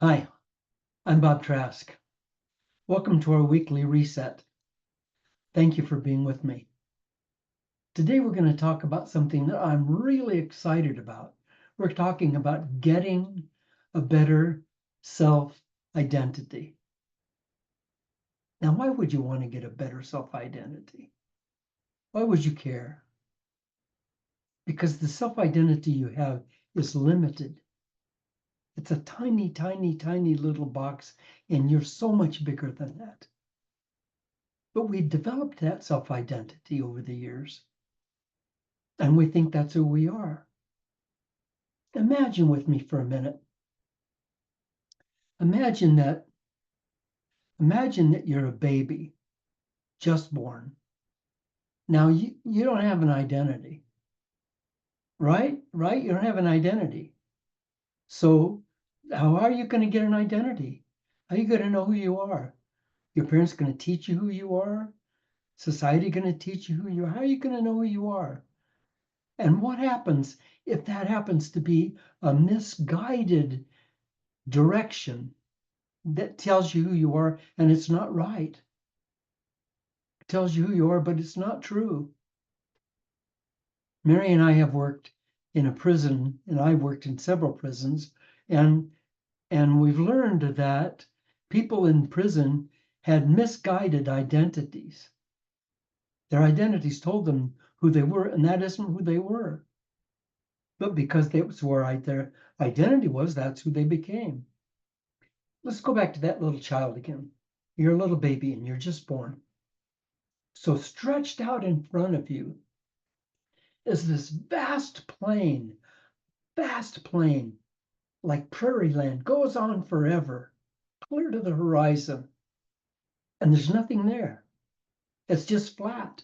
Hi, I'm Bob Trask. Welcome to our weekly reset. Thank you for being with me. Today we're going to talk about something that I'm really excited about. We're talking about getting a better self-identity. Now, why would you want to get a better self-identity? Why would you care? Because the self-identity you have is limited. It's a tiny, tiny, tiny little box, and you're so much bigger than that. But we developed that self-identity over the years, and we think that's who we are. Imagine with me for a minute. Imagine that, imagine that you're a baby, just born. Now you don't have an identity, right? Right? You don't have an identity. So how are you going to get an identity? How are you going to know who you are? Your parents going to teach you who you are? Society going to teach you who you are? How are you going to know who you are? And what happens if that happens to be a misguided direction that tells you who you are and it's not right? It tells you who you are, but it's not true. Mary and I have worked in a prison, and I've worked in several prisons, and we've learned that people in prison had misguided identities. Their identities told them who they were, and that isn't who they were. But because that was where their identity was, that's who they became. Let's go back to that little child again. You're a little baby and you're just born. So stretched out in front of you is this vast plain, like prairie land, goes on forever, clear to the horizon. And there's nothing there. It's just flat.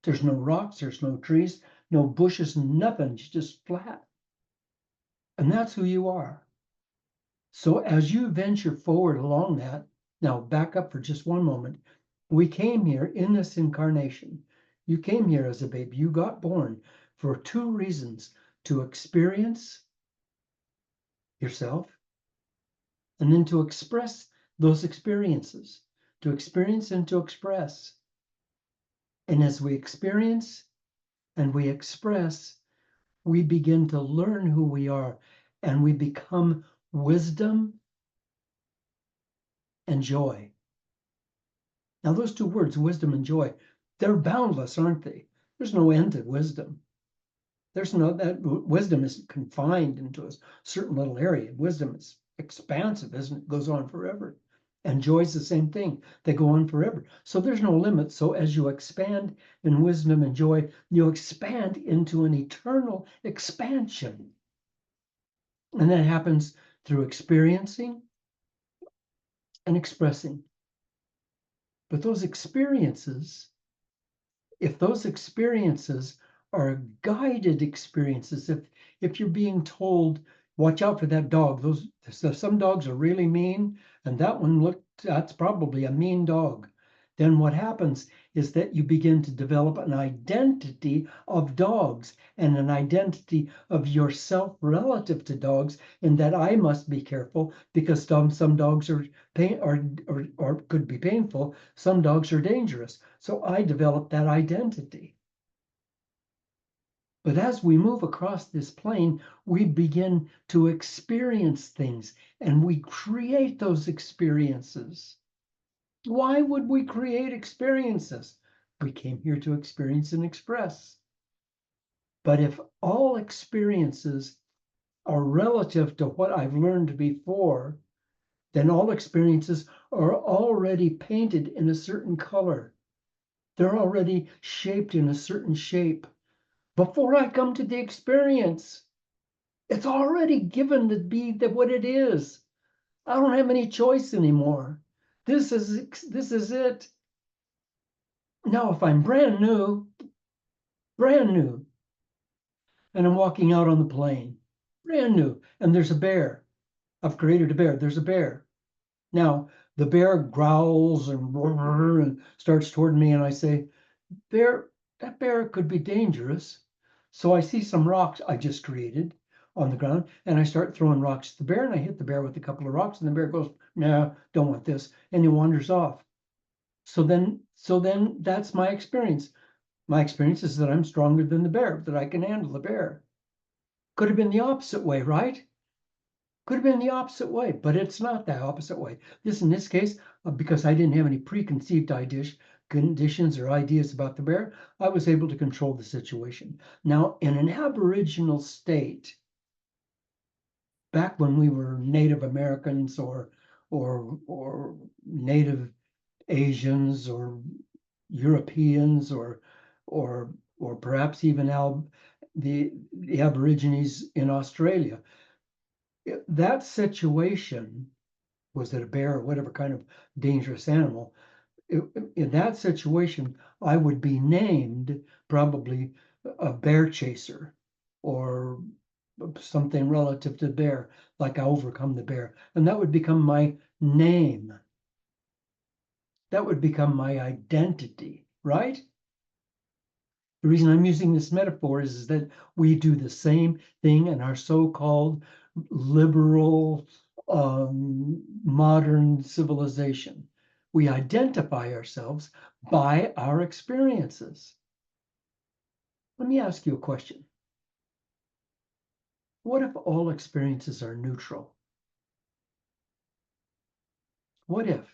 There's no rocks, there's no trees, no bushes, nothing. It's just flat. And that's who you are. So as you venture forward along that, now back up for just one moment. We came here in this incarnation. You came here as a baby. You got born for two reasons: to experience yourself and then to express those experiences, to experience and to express. And as we experience and we express, we begin to learn who we are and we become wisdom and joy. Now, those two words, wisdom and joy, they're boundless, aren't they? There's no end to wisdom. There's no, that wisdom isn't confined into a certain little area. Wisdom is expansive, isn't it? It goes on forever. And joy is the same thing. They go on forever. So there's no limit. So as you expand in wisdom and joy, you expand into an eternal expansion. And that happens through experiencing and expressing. But those experiences, if those experiences are guided experiences, if you're being told, watch out for that dog, some dogs are really mean, and that's probably a mean dog. Then what happens is that you begin to develop an identity of dogs and an identity of yourself relative to dogs, in that I must be careful because some dogs are or could be painful. Some dogs are dangerous. So I develop that identity. But as we move across this plane, we begin to experience things and we create those experiences. Why would we create experiences? We came here to experience and express. But if all experiences are relative to what I've learned before, then all experiences are already painted in a certain color. They're already shaped in a certain shape. Before I come to the experience, it's already given to be what it is. I don't have any choice anymore. This is it. Now, if I'm brand new, and I'm walking out on the plain, brand new, and there's a bear. I've created a bear. There's a bear. Now, the bear growls and starts toward me, and I say, that bear could be dangerous. So I see some rocks I just created. on the ground, and I start throwing rocks at the bear, and I hit the bear with a couple of rocks, and the bear goes, "No, don't want this," and he wanders off. So then that's my experience. My experience is that I'm stronger than the bear, that I can handle the bear. Could have been the opposite way, right? Could have been the opposite way, but it's not the opposite way. In this case, because I didn't have any preconceived conditions or ideas about the bear, I was able to control the situation. Now, in an Aboriginal state, back when we were Native Americans or Native Asians or Europeans or perhaps even the Aborigines in Australia, that situation, was it a bear or whatever kind of dangerous animal? In that situation, I would be named probably a bear chaser or something relative to bear, like I overcome the bear. And that would become my name. That would become my identity, right? The reason I'm using this metaphor is that we do the same thing in our so-called liberal modern civilization. We identify ourselves by our experiences. Let me ask you a question. What if all experiences are neutral? What if?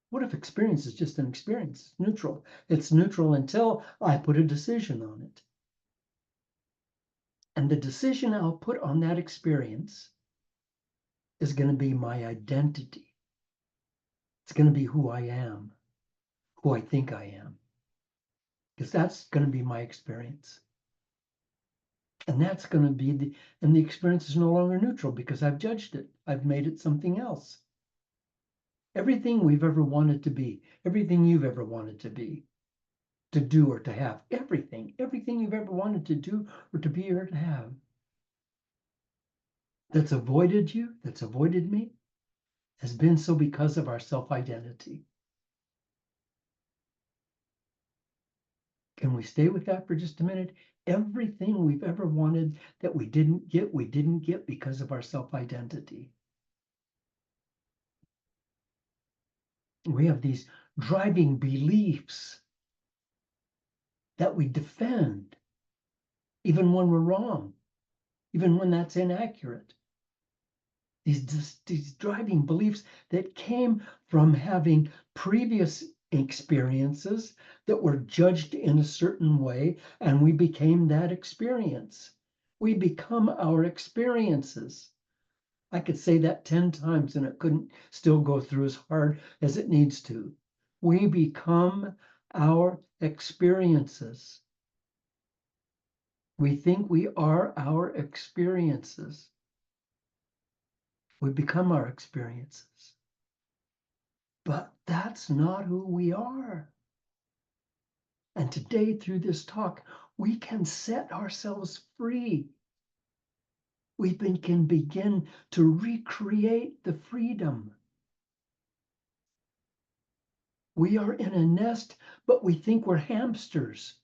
What if experience is just an experience? It's neutral. It's neutral until I put a decision on it. And the decision I'll put on that experience is going to be my identity. It's going to be who I am, who I think I am, because that's going to be my experience. And that's going to be and the experience is no longer neutral because I've judged it. I've made it something else. Everything we've ever wanted to be, everything you've ever wanted to be, to do or to have, everything you've ever wanted to do or to be or to have, that's avoided you, that's avoided me, has been so because of our self-identity. Can we stay with that for just a minute? Everything we've ever wanted that we didn't get because of our self-identity. We have these driving beliefs that we defend, even when we're wrong, even when that's inaccurate. These driving beliefs that came from having previous experiences that were judged in a certain way, and we became that experience. We become our experiences. I could say that 10 times and it couldn't still go through as hard as it needs to. We become our experiences. We think we are our experiences. We become our experiences. But that's not who we are. And today, through this talk, we can set ourselves free. We can begin to recreate the freedom. We are in a nest, but we think we're hamsters.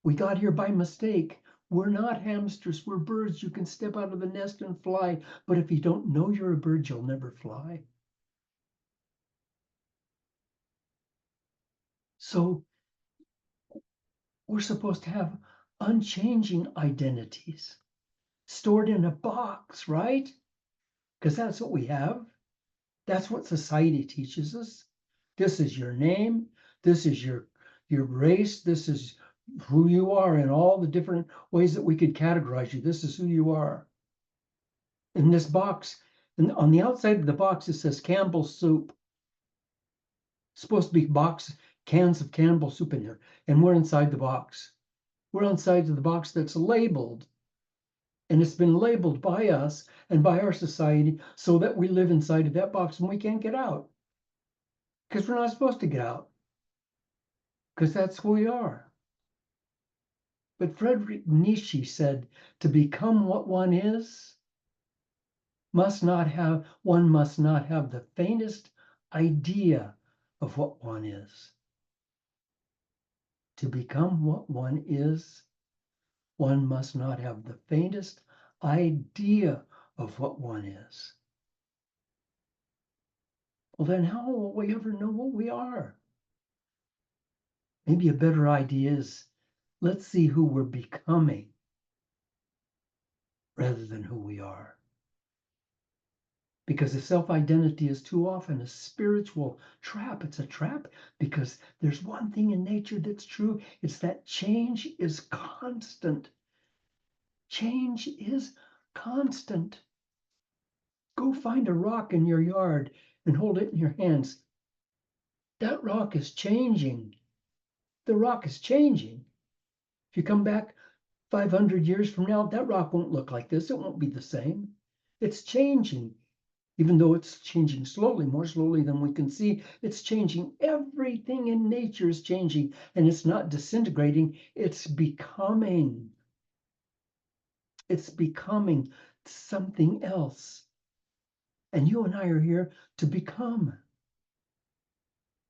We got here by mistake. We're not hamsters, we're birds. You can step out of the nest and fly, but if you don't know you're a bird, you'll never fly. So we're supposed to have unchanging identities stored in a box, right? Because that's what we have. That's what society teaches us. This is your name. This is your race. This is who you are in all the different ways that we could categorize you. This is who you are. In this box, and on the outside of the box, it says Campbell's soup. It's supposed to be cans of Campbell soup in here, and we're inside the box. We're inside of the box that's labeled, and it's been labeled by us and by our society so that we live inside of that box and we can't get out because we're not supposed to get out because that's who we are. But Friedrich Nietzsche said, to become what one is, one must not have the faintest idea of what one is. To become what one is, one must not have the faintest idea of what one is, well, then how will we ever know what we are? Maybe a better idea is let's see who we're becoming rather than who we are. Because the self-identity is too often a spiritual trap. It's a trap because there's one thing in nature that's true. It's that change is constant. Change is constant. Go find a rock in your yard and hold it in your hands. That rock is changing. The rock is changing. If you come back 500 years from now, that rock won't look like this. It won't be the same. It's changing. Even though it's changing slowly, more slowly than we can see, it's changing. Everything in nature is changing, and it's not disintegrating, it's becoming. It's becoming something else. And you and I are here to become.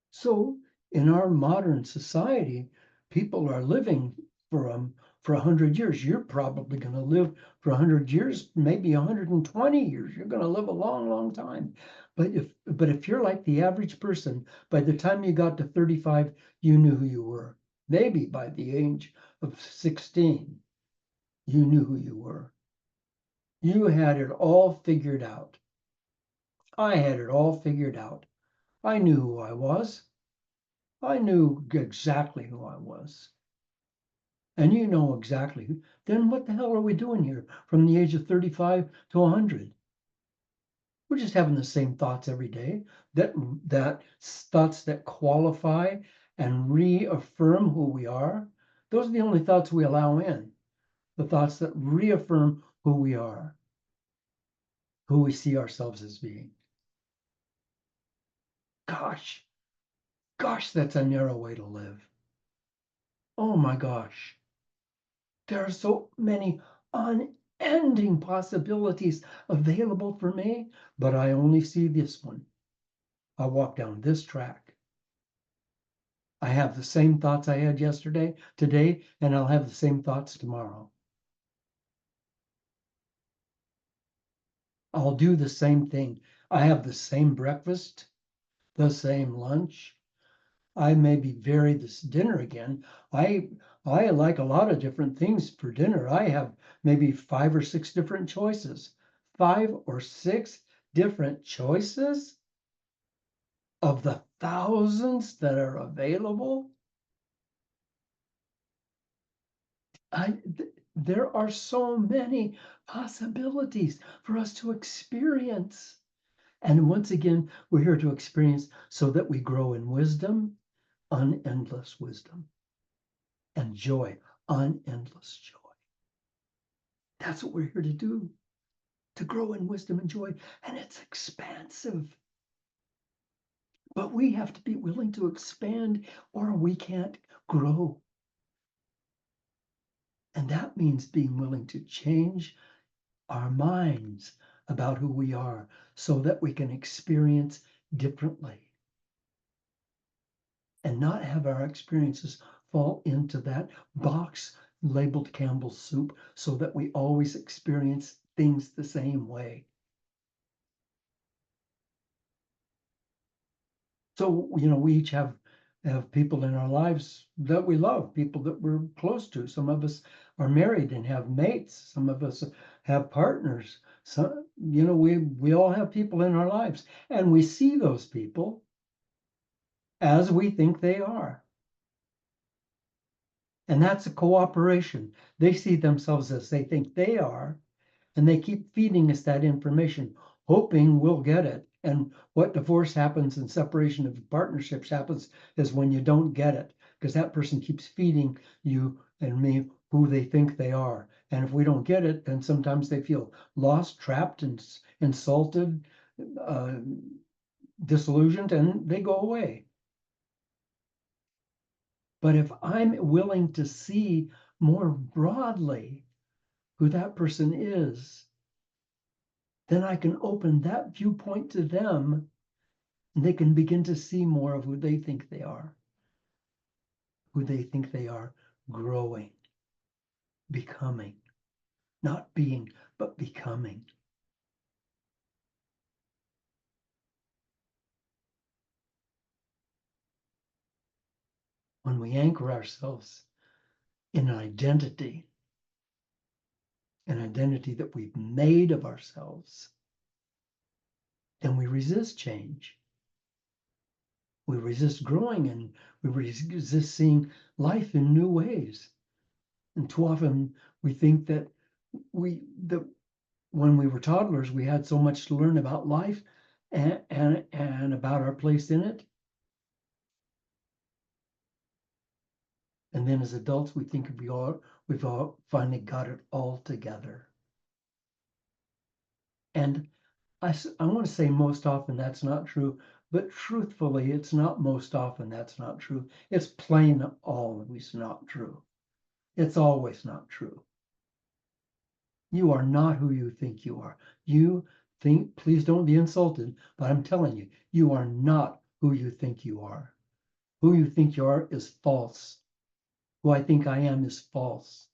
So in our modern society, people are living for 100 years. You're probably going to live for 100 years, maybe 120 years. You're going to live a long, long time. But if you're like the average person, by the time you got to 35, you knew who you were. Maybe by the age of 16, you knew who you were. You had it all figured out. I had it all figured out. I knew who I was. I knew exactly who I was. And you know exactly who. Then what the hell are we doing here from the age of 35 to 100? We're just having the same thoughts every day. That thoughts that qualify and reaffirm who we are. Those are the only thoughts we allow in. The thoughts that reaffirm who we are, who we see ourselves as being. Gosh, that's a narrow way to live. Oh my gosh. There are so many unending possibilities available for me, but I only see this one. I walk down this track. I have the same thoughts I had yesterday, today, and I'll have the same thoughts tomorrow. I'll do the same thing. I have the same breakfast, the same lunch. I maybe vary this dinner again. I like a lot of different things for dinner. I have maybe 5 or 6 different choices. 5 or 6 different choices of the thousands that are available. There are so many possibilities for us to experience. And once again, we're here to experience so that we grow in wisdom, unendless wisdom, and joy, unendless joy. That's what we're here to do, to grow in wisdom and joy. And it's expansive. But we have to be willing to expand or we can't grow. And that means being willing to change our minds about who we are so that we can experience differently and not have our experiences fall into that box labeled Campbell's soup so that we always experience things the same way. So, we each have people in our lives that we love, people that we're close to. Some of us are married and have mates. Some of us have partners. So, we all have people in our lives, and we see those people as we think they are. And that's a cooperation. They see themselves as they think they are, and they keep feeding us that information, hoping we'll get it. And what divorce happens and separation of partnerships happens is when you don't get it, because that person keeps feeding you and me who they think they are. And if we don't get it, then sometimes they feel lost, trapped, and insulted, disillusioned, and they go away. But if I'm willing to see more broadly who that person is, then I can open that viewpoint to them and they can begin to see more of who they think they are, growing, becoming, not being, but becoming. When we anchor ourselves in an identity that we've made of ourselves, then we resist change. We resist growing, and we resist seeing life in new ways. And too often we think that when we were toddlers, we had so much to learn about life and about our place in it. And then as adults, we think we've all finally got it all together. And I want to say most often that's not true, but truthfully, it's not most often that's not true. It's plain always not true. It's always not true. You are not who you think you are. You think, please don't be insulted, but I'm telling you, you are not who you think you are. Who you think you are is false. Who I think I am is false.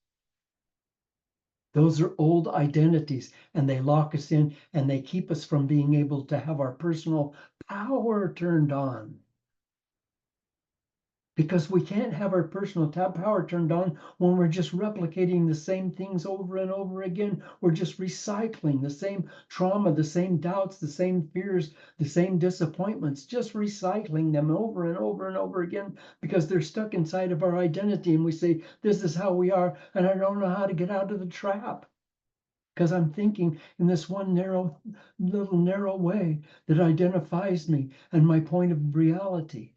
Those are old identities, and they lock us in, and they keep us from being able to have our personal power turned on. Because we can't have our personal power turned on when we're just replicating the same things over and over again. We're just recycling the same trauma, the same doubts, the same fears, the same disappointments, just recycling them over and over and over again because they're stuck inside of our identity. And we say, this is how we are, and I don't know how to get out of the trap. Because I'm thinking in this one little narrow way that identifies me and my point of reality.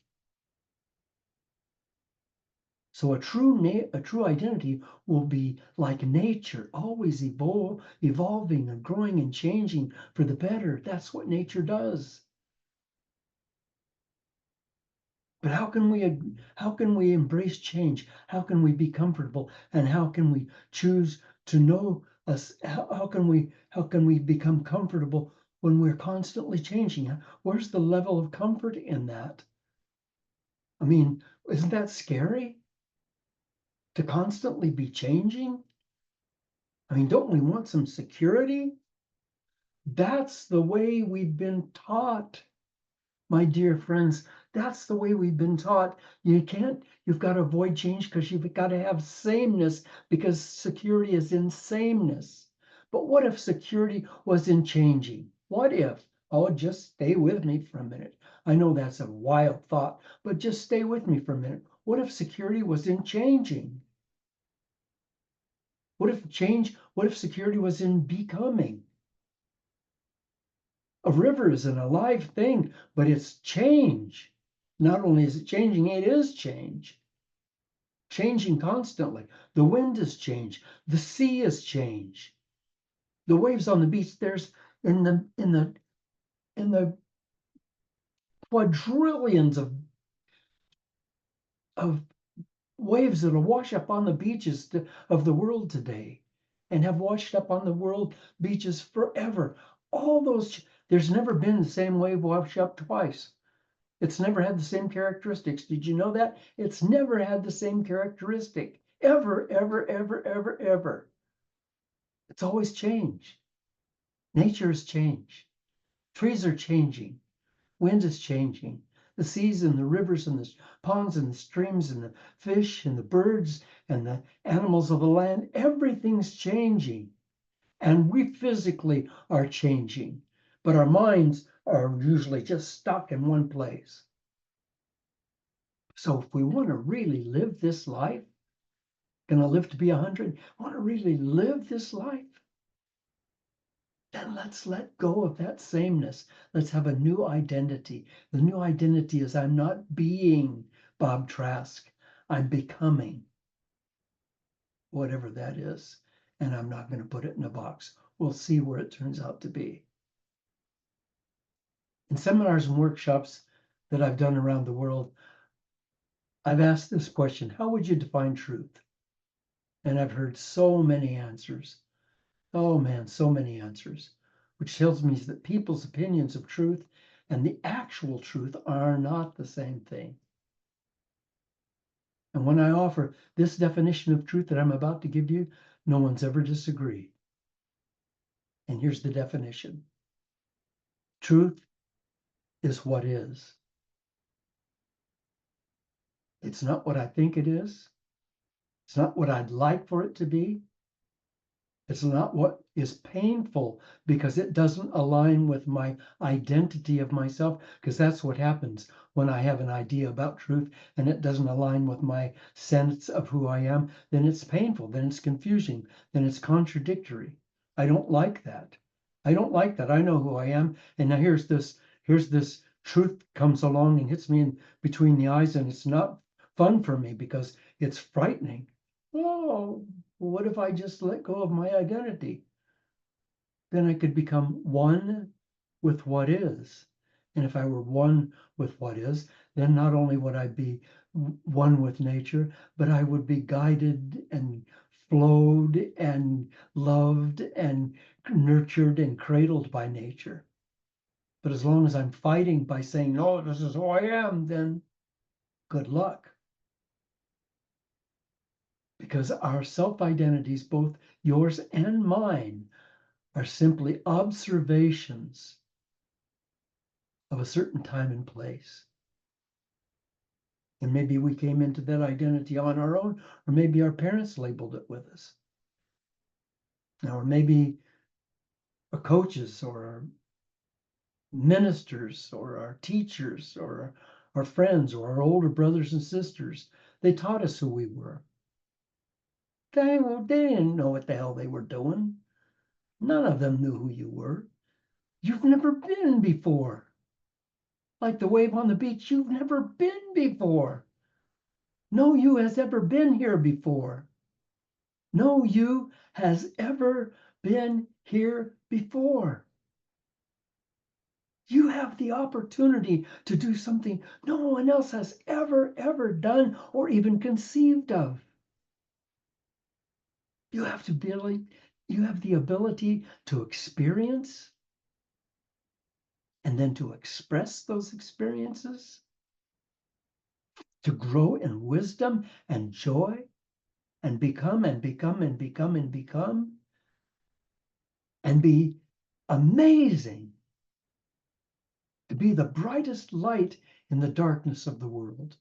So a true identity will be like nature, always evolving and growing and changing for the better. That's what nature does. But how can we embrace change? How can we be comfortable? And how can we choose to know us? How can we become comfortable when we're constantly changing? Where's the level of comfort in that? I mean, isn't that scary? To constantly be changing? I mean, don't we want some security? That's the way we've been taught, my dear friends. That's the way we've been taught. You've got to avoid change because you've got to have sameness, because security is in sameness. But what if security was in changing? What if? Oh, just stay with me for a minute. I know that's a wild thought, but just stay with me for a minute. What if security was in changing? What if security was in becoming? A river is an alive thing, but it's change. Not only is it changing, it is change. Changing constantly. The wind is change. The sea is change. The waves on the beach, there's in the quadrillions of waves that'll wash up on the beaches of the world today and have washed up on the world beaches forever. All those, there's never been the same wave wash up twice. It's never had the same characteristics. Did you know that? It's never had the same characteristic. Ever, ever, ever, ever, ever. It's always change. Nature is change. Trees are changing. Wind is changing. The seas and the rivers and the ponds and the streams and the fish and the birds and the animals of the land, everything's changing. And we physically are changing, but our minds are usually just stuck in one place. So if we want to really live this life, going to live to be 100, want to really live this life, then let's let go of that sameness. Let's have a new identity. The new identity is I'm not being Bob Trask. I'm becoming whatever that is. And I'm not going to put it in a box. We'll see where it turns out to be. In seminars and workshops that I've done around the world, I've asked this question: how would you define truth? And I've heard so many answers. Oh man, so many answers, which tells me that people's opinions of truth and the actual truth are not the same thing. And when I offer this definition of truth that I'm about to give you, no one's ever disagreed. And here's the definition. Truth is what is. It's not what I think it is. It's not what I'd like for it to be. It's not what is painful because it doesn't align with my identity of myself, because that's what happens when I have an idea about truth and it doesn't align with my sense of who I am. Then it's painful, then it's confusing, then it's contradictory. I don't like that. I don't like that. I know who I am. And now here's this truth comes along and hits me in between the eyes, and it's not fun for me because it's frightening. Oh, well, what if I just let go of my identity? Then I could become one with what is. And if I were one with what is, then not only would I be one with nature, but I would be guided and flowed and loved and nurtured and cradled by nature. But as long as I'm fighting by saying, no, this is who I am, then good luck. Because our self-identities, both yours and mine, are simply observations of a certain time and place. And maybe we came into that identity on our own, or maybe our parents labeled it with us. Or maybe our coaches or our ministers or our teachers or our friends or our older brothers and sisters, they taught us who we were. They didn't know what the hell they were doing. None of them knew who you were. You've never been before. Like the wave on the beach, you've never been before. No you has ever been here before. No you has ever been here before. You have the opportunity to do something no one else has ever done or even conceived of. You have the ability to experience and then to express those experiences, to grow in wisdom and joy and become and become and become and become and be amazing, to be the brightest light in the darkness of the world.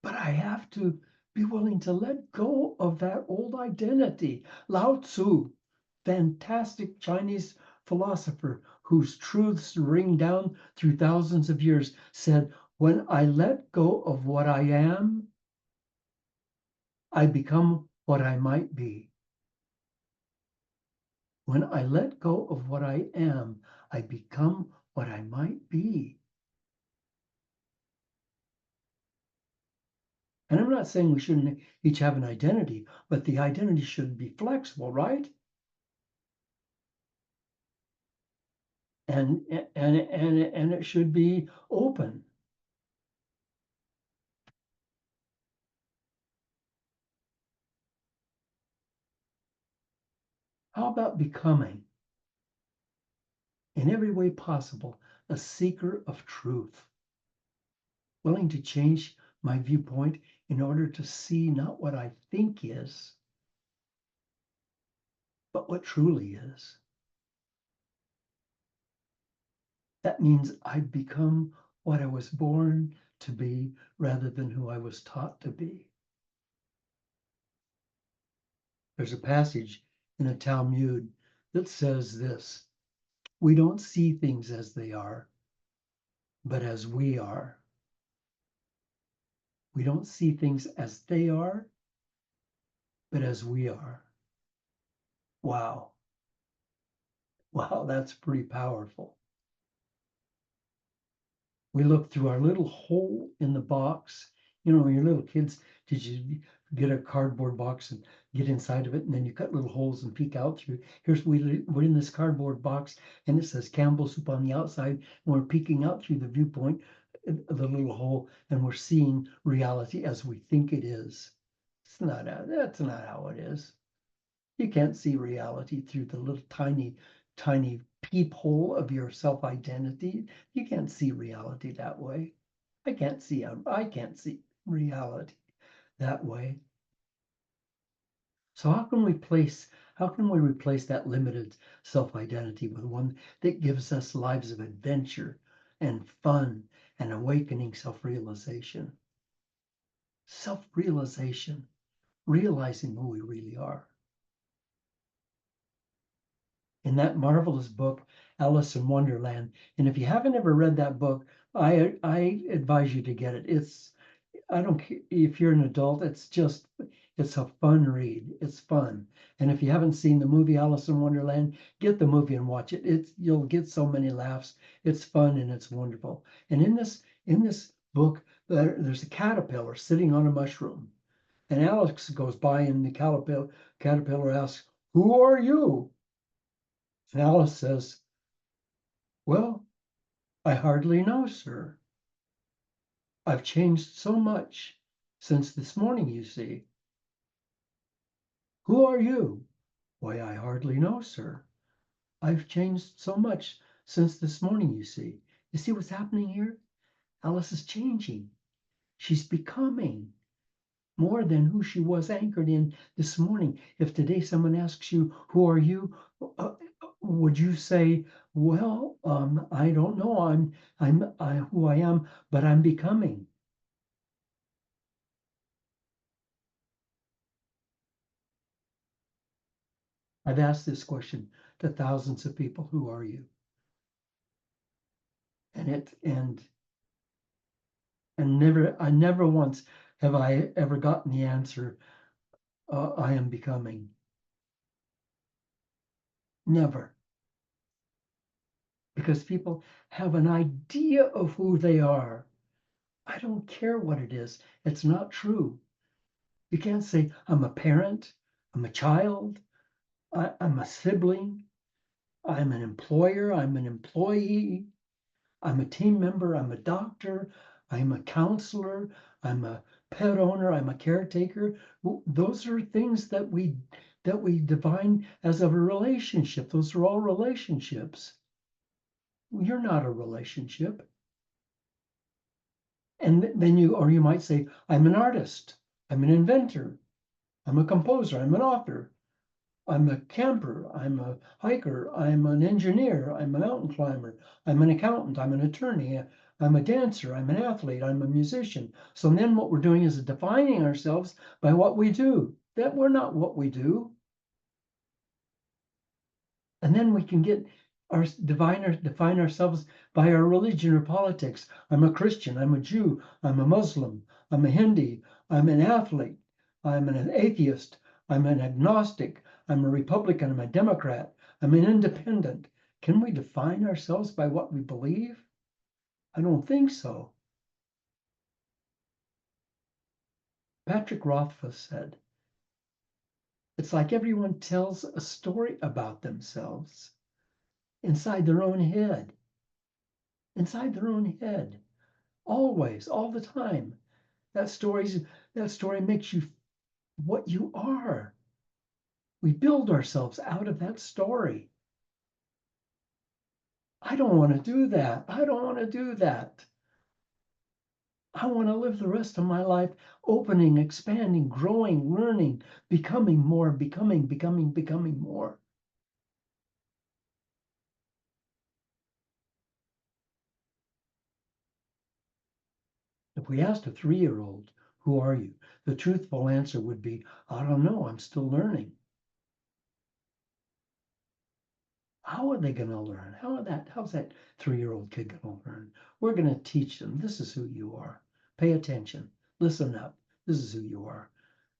But I have to be willing to let go of that old identity. Lao Tzu, fantastic Chinese philosopher whose truths ring down through thousands of years, said, when I let go of what I am, I become what I might be. When I let go of what I am, I become what I might be. And I'm not saying we shouldn't each have an identity, but the identity should be flexible, right? And it should be open. How about becoming, in every way possible, a seeker of truth, willing to change my viewpoint in order to see not what I think is, but what truly is. That means I become what I was born to be rather than who I was taught to be. There's a passage in a Talmud that says this: we don't see things as they are, but as we are. We don't see things as they are, but as we are. Wow. Wow, that's pretty powerful. We look through our little hole in the box. You know, when you're little kids, did you get a cardboard box and get inside of it, and then you cut little holes and peek out through? We're in this cardboard box, and it says Campbell soup on the outside, and we're peeking out through the viewpoint of the little hole, and we're seeing reality as we think it is. That's not how it is. You can't see reality through the little tiny peephole of your self-identity. You can't see reality that way. I can't see reality that way. So how can we place How can we replace that limited self-identity with one that gives us lives of adventure and fun and awakening self-realization? Self-realization, realizing who we really are. In that marvelous book, Alice in Wonderland. And if you haven't ever read that book, I advise you to get it. I don't care if you're an adult, it's a fun read. It's fun. And if you haven't seen the movie Alice in Wonderland, get the movie and watch it. You'll get so many laughs. It's fun and it's wonderful. And in this book, there's a caterpillar sitting on a mushroom. And Alex goes by and the caterpillar asks, "Who are you?" And Alice says, "Well, I hardly know, sir. I've changed so much since this morning, you see." "Who are you?" "Why, I hardly know, sir. I've changed so much since this morning, you see." You see what's happening here? Alice is changing. She's becoming more than who she was anchored in this morning. If today someone asks you, "Who are you?" Would you say, "Well, I don't know. I'm who I am, but I'm becoming"? I've asked this question to thousands of people. Who are you? And I never once have I ever gotten the answer, I am becoming. Never. Because people have an idea of who they are. I don't care what it is. It's not true. You can't say, "I'm a parent, I'm a child, I'm a sibling, I'm an employer, I'm an employee, I'm a team member, I'm a doctor, I'm a counselor, I'm a pet owner, I'm a caretaker." Those are things that we define as a relationship. Those are all relationships. You're not a relationship. And then you might say, "I'm an artist, I'm an inventor, I'm a composer, I'm an author, I'm a camper, I'm a hiker, I'm an engineer, I'm a mountain climber, I'm an accountant, I'm an attorney, I'm a dancer, I'm an athlete, I'm a musician." So then what we're doing is defining ourselves by what we do. That we're not what we do. And then we can get define ourselves by our religion or politics. "I'm a Christian, I'm a Jew, I'm a Muslim, I'm a Hindi, I'm an athlete, I'm an atheist, I'm an agnostic, I'm a Republican, I'm a Democrat, I'm an independent." Can we define ourselves by what we believe? I don't think so. Patrick Rothfuss said, "It's like everyone tells a story about themselves inside their own head, inside their own head. Always, all the time. That story makes you what you are. We build ourselves out of that story. I don't want to do that. I don't want to do that. I want to live the rest of my life opening, expanding, growing, learning, becoming more, becoming more. If we asked a 3-year-old, "Who are you?" the truthful answer would be, "I don't know. I'm still learning." How are they going to learn? How's that 3-year-old kid going to learn? We're going to teach them, "This is who you are. Pay attention. Listen up. This is who you are.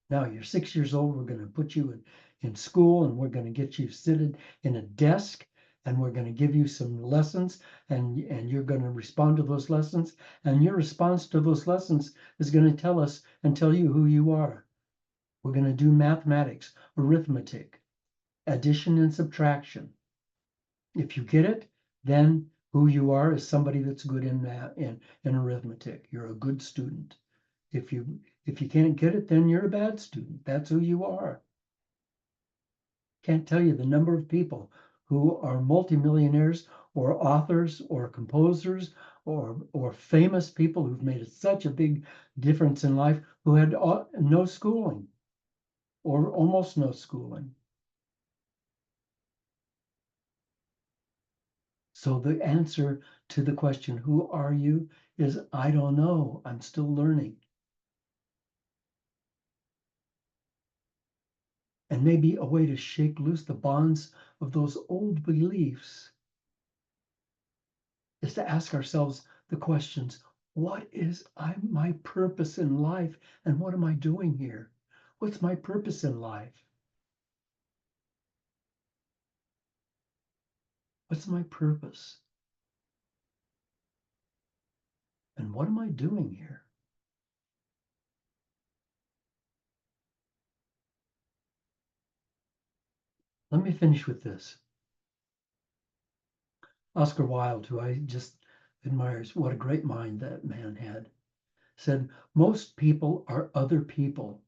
Now you're 6 years old. We're going to put you in school and we're going to get you seated in a desk and we're going to give you some lessons and you're going to respond to those lessons. And your response to those lessons is going to tell you who you are. We're going to do mathematics, arithmetic, addition and subtraction. If you get it, then who you are is somebody that's good in math in arithmetic. You're a good student. If you can't get it, then you're a bad student. That's who you are. Can't tell you the number of people who are multimillionaires or authors or composers or famous people who've made such a big difference in life who had no schooling or almost no schooling. So the answer to the question, who are you, is I don't know. I'm still learning. And maybe a way to shake loose the bonds of those old beliefs is to ask ourselves the questions, what is my purpose in life and what am I doing here? What's my purpose in life? What's my purpose? And what am I doing here? Let me finish with this. Oscar Wilde, who I just admires, what a great mind that man had, said, most people are other people.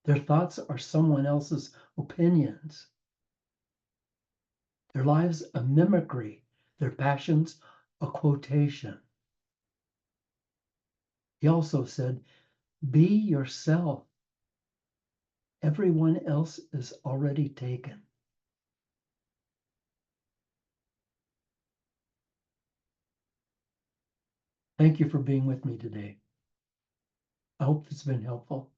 Their thoughts are someone else's opinions. Their lives a mimicry, their passions a quotation. He also said, be yourself. Everyone else is already taken. Thank you for being with me today. I hope it's been helpful.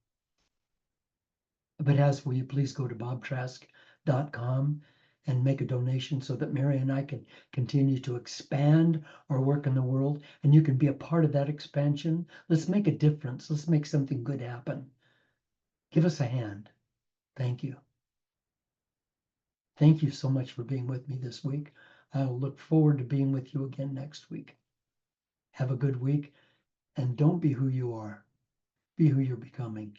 If it has, will you please go to bobtrask.com and make a donation so that Mary and I can continue to expand our work in the world, and you can be a part of that expansion. Let's make a difference. Let's make something good happen. Give us a hand. Thank you. Thank you so much for being with me this week. I'll look forward to being with you again next week. Have a good week, and don't be who you are. Be who you're becoming.